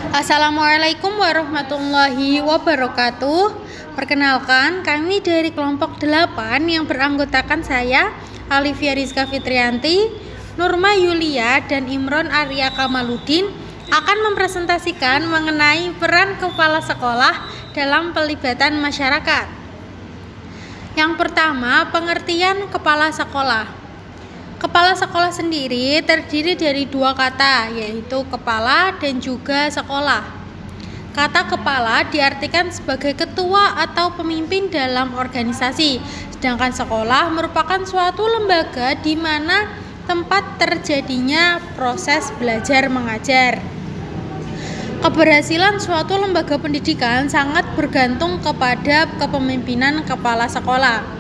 Assalamualaikum warahmatullahi wabarakatuh. Perkenalkan, kami dari kelompok 8 yang beranggotakan saya, Alivia Rizka Fitrianti, Nurma Yulia, dan Imron Arya Kamaludin akan mempresentasikan mengenai peran kepala sekolah dalam pelibatan masyarakat. Yang pertama, pengertian kepala sekolah. Kepala sekolah sendiri terdiri dari dua kata, yaitu kepala dan juga sekolah. Kata kepala diartikan sebagai ketua atau pemimpin dalam organisasi, sedangkan sekolah merupakan suatu lembaga di mana tempat terjadinya proses belajar mengajar. Keberhasilan suatu lembaga pendidikan sangat bergantung kepada kepemimpinan kepala sekolah.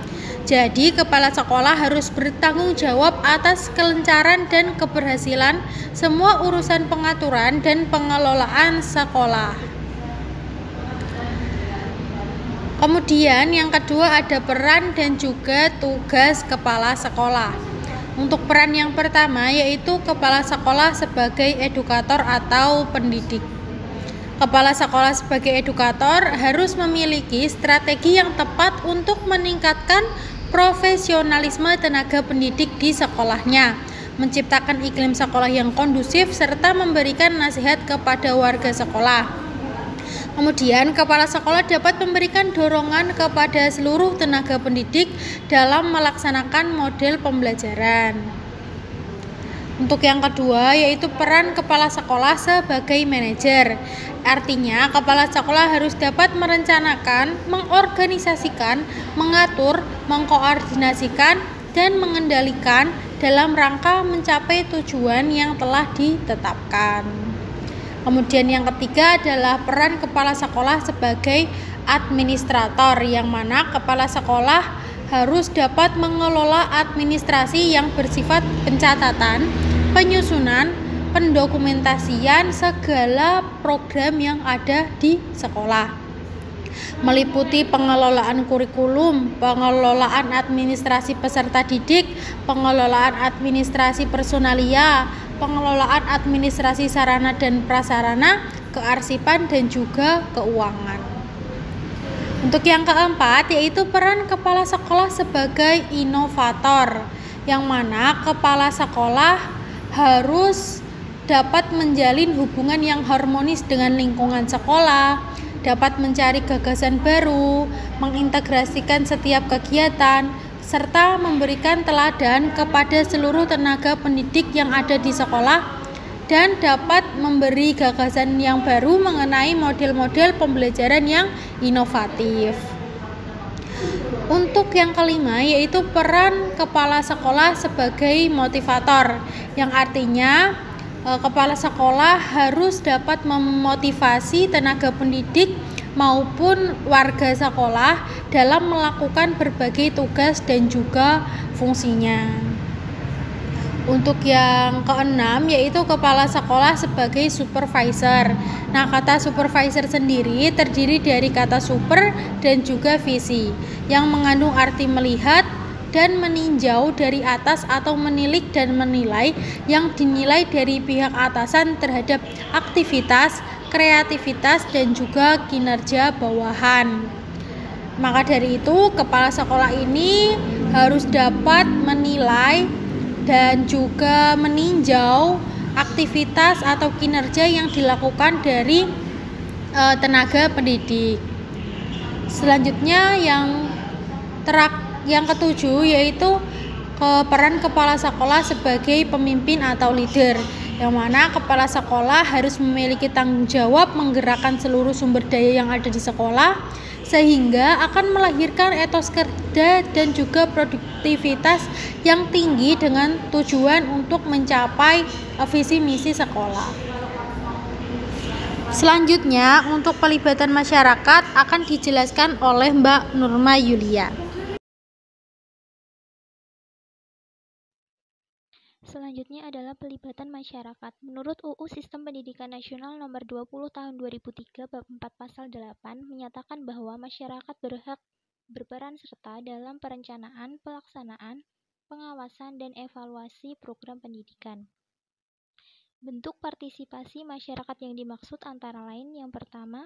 Jadi, kepala sekolah harus bertanggung jawab atas kelancaran dan keberhasilan semua urusan pengaturan dan pengelolaan sekolah. Kemudian yang kedua ada peran dan juga tugas kepala sekolah. Untuk peran yang pertama yaitu kepala sekolah sebagai edukator atau pendidik. Kepala sekolah sebagai edukator harus memiliki strategi yang tepat untuk meningkatkan profesionalisme tenaga pendidik di sekolahnya, menciptakan iklim sekolah yang kondusif, serta memberikan nasihat kepada warga sekolah. Kemudian, kepala sekolah dapat memberikan dorongan kepada seluruh tenaga pendidik dalam melaksanakan model pembelajaran. Untuk yang kedua, yaitu peran kepala sekolah sebagai manajer. Artinya, kepala sekolah harus dapat merencanakan, mengorganisasikan, mengatur, mengkoordinasikan, dan mengendalikan dalam rangka mencapai tujuan yang telah ditetapkan. Kemudian yang ketiga adalah peran kepala sekolah sebagai administrator, yang mana kepala sekolah harus dapat mengelola administrasi yang bersifat pencatatan, penyusunan, pendokumentasian segala program yang ada di sekolah, meliputi pengelolaan kurikulum, pengelolaan administrasi peserta didik, pengelolaan administrasi personalia, pengelolaan administrasi sarana dan prasarana, kearsipan, dan juga keuangan. Untuk yang keempat yaitu peran kepala sekolah sebagai inovator, yang mana kepala sekolah harus dapat menjalin hubungan yang harmonis dengan lingkungan sekolah, dapat mencari gagasan baru, mengintegrasikan setiap kegiatan, serta memberikan teladan kepada seluruh tenaga pendidik yang ada di sekolah, dan dapat memberi gagasan yang baru mengenai model-model pembelajaran yang inovatif. Untuk yang kelima yaitu peran kepala sekolah sebagai motivator, yang artinya kepala sekolah harus dapat memotivasi tenaga pendidik maupun warga sekolah dalam melakukan berbagai tugas dan juga fungsinya. Untuk yang keenam yaitu kepala sekolah sebagai supervisor. Nah, kata supervisor sendiri terdiri dari kata super dan juga visi, yang mengandung arti melihat dan meninjau dari atas atau menilik dan menilai yang dinilai dari pihak atasan terhadap aktivitas, kreativitas, dan juga kinerja bawahan. Maka dari itu, kepala sekolah ini harus dapat menilai dan juga meninjau aktivitas atau kinerja yang dilakukan dari tenaga pendidik. Selanjutnya yang ketujuh yaitu peran kepala sekolah sebagai pemimpin atau leader, yang mana kepala sekolah harus memiliki tanggung jawab menggerakkan seluruh sumber daya yang ada di sekolah sehingga akan melahirkan etos kerja dan juga produktivitas yang tinggi dengan tujuan untuk mencapai visi misi sekolah. Selanjutnya, untuk pelibatan masyarakat akan dijelaskan oleh Mbak Nurma Yulia. Selanjutnya adalah pelibatan masyarakat. Menurut UU Sistem Pendidikan Nasional Nomor 20 Tahun 2003 Bab 4 Pasal 8 menyatakan bahwa masyarakat berhak berperan serta dalam perencanaan, pelaksanaan, pengawasan, dan evaluasi program pendidikan. Bentuk partisipasi masyarakat yang dimaksud antara lain yang pertama,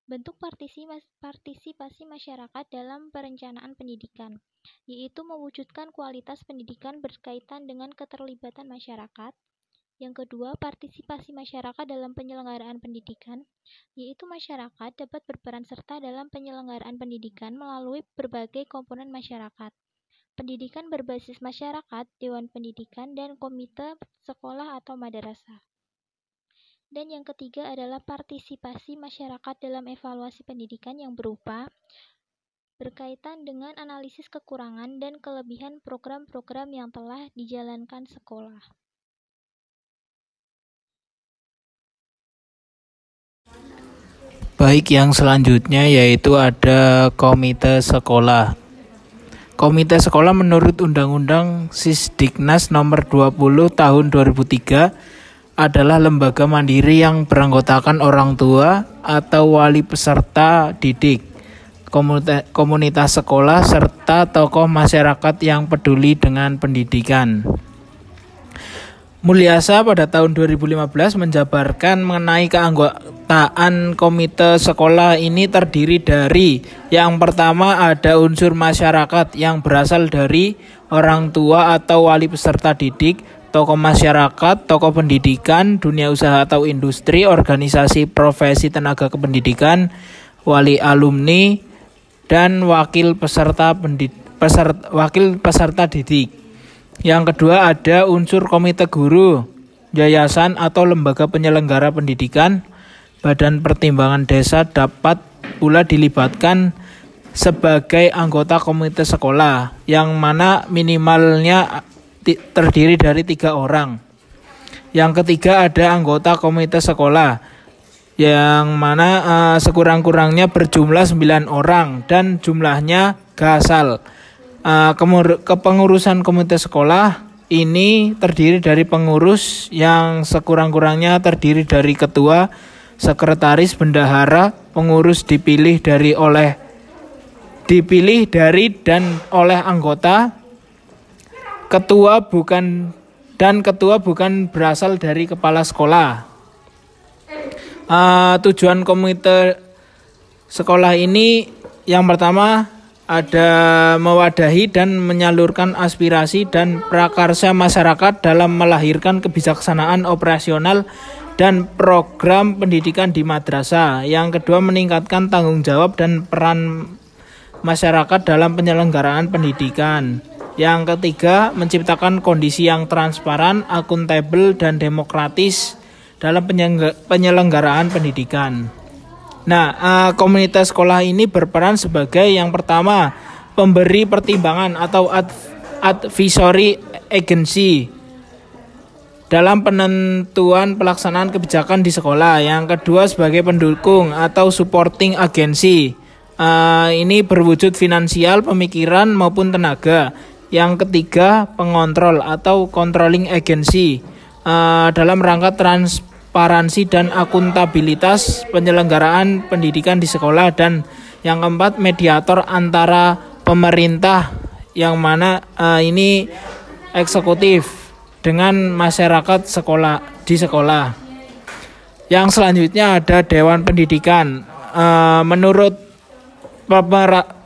bentuk partisipasi masyarakat dalam perencanaan pendidikan, yaitu mewujudkan kualitas pendidikan berkaitan dengan keterlibatan masyarakat. Yang kedua, partisipasi masyarakat dalam penyelenggaraan pendidikan, yaitu masyarakat dapat berperan serta dalam penyelenggaraan pendidikan melalui berbagai komponen masyarakat. Pendidikan berbasis masyarakat, Dewan Pendidikan, dan komite sekolah atau madrasah. Dan yang ketiga adalah partisipasi masyarakat dalam evaluasi pendidikan yang berupa berkaitan dengan analisis kekurangan dan kelebihan program-program yang telah dijalankan sekolah. Baik, yang selanjutnya yaitu ada komite sekolah. Komite sekolah menurut Undang-Undang Sisdiknas nomor 20 tahun 2003 adalah lembaga mandiri yang beranggotakan orang tua atau wali peserta didik, komunitas sekolah, serta tokoh masyarakat yang peduli dengan pendidikan. Mulyasa pada tahun 2015 menjabarkan mengenai keanggotaan komite sekolah ini terdiri dari yang pertama ada unsur masyarakat yang berasal dari orang tua atau wali peserta didik, tokoh masyarakat, tokoh pendidikan, dunia usaha atau industri, organisasi profesi tenaga kependidikan, wali alumni, dan wakil peserta didik. Yang kedua ada unsur komite guru, yayasan atau lembaga penyelenggara pendidikan. Badan Pertimbangan Desa dapat pula dilibatkan sebagai anggota komite sekolah, yang mana minimalnya terdiri dari 3 orang. Yang ketiga ada anggota komite sekolah, yang mana sekurang-kurangnya berjumlah 9 orang dan jumlahnya gasal. Kepengurusan komite sekolah ini terdiri dari pengurus yang sekurang-kurangnya terdiri dari ketua, sekretaris, bendahara. Pengurus dipilih dari dan oleh anggota. Ketua bukan berasal dari kepala sekolah. Tujuan komite sekolah ini yang pertama ada mewadahi dan menyalurkan aspirasi dan prakarsa masyarakat dalam melahirkan kebijaksanaan operasional dan program pendidikan di madrasah. Yang kedua, meningkatkan tanggung jawab dan peran masyarakat dalam penyelenggaraan pendidikan. Yang ketiga, menciptakan kondisi yang transparan, akuntabel, dan demokratis dalam penyelenggaraan pendidikan. Nah, komunitas sekolah ini berperan sebagai yang pertama, pemberi pertimbangan atau advisory agency dalam penentuan pelaksanaan kebijakan di sekolah. Yang kedua, sebagai pendukung atau supporting agency. Ini berwujud finansial, pemikiran maupun tenaga. Yang ketiga, pengontrol atau controlling agency dalam rangka transparansi dan akuntabilitas penyelenggaraan pendidikan di sekolah. Dan yang keempat, mediator antara pemerintah, yang mana ini eksekutif, dengan masyarakat di sekolah. Yang selanjutnya ada Dewan Pendidikan. Menurut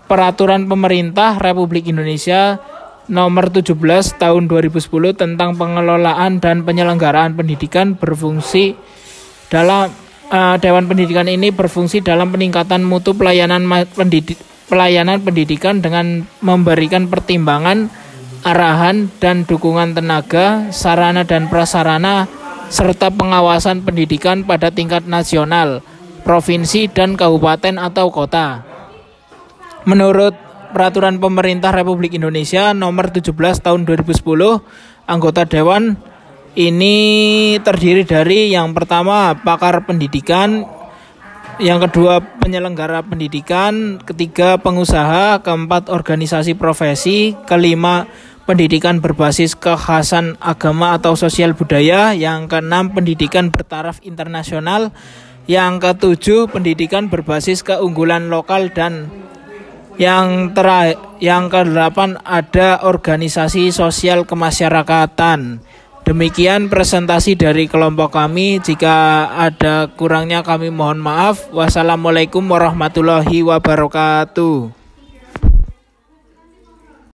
Peraturan Pemerintah Republik Indonesia Nomor 17 Tahun 2010 tentang pengelolaan dan penyelenggaraan pendidikan, Dewan Pendidikan ini berfungsi dalam peningkatan mutu pelayanan pendidikan dengan memberikan pertimbangan, arahan dan dukungan tenaga, sarana dan prasarana, serta pengawasan pendidikan pada tingkat nasional, provinsi dan kabupaten atau kota. Menurut Peraturan Pemerintah Republik Indonesia Nomor 17 Tahun 2010, anggota Dewan ini terdiri dari yang pertama pakar pendidikan, yang kedua penyelenggara pendidikan, ketiga pengusaha, keempat organisasi profesi, kelima pendidikan berbasis kekhasan agama atau sosial budaya, yang keenam pendidikan bertaraf internasional, yang ketujuh pendidikan berbasis keunggulan lokal, dan yang ke-8 ada organisasi sosial kemasyarakatan. Demikian presentasi dari kelompok kami. Jika ada kurangnya kami mohon maaf. Wassalamualaikum warahmatullahi wabarakatuh.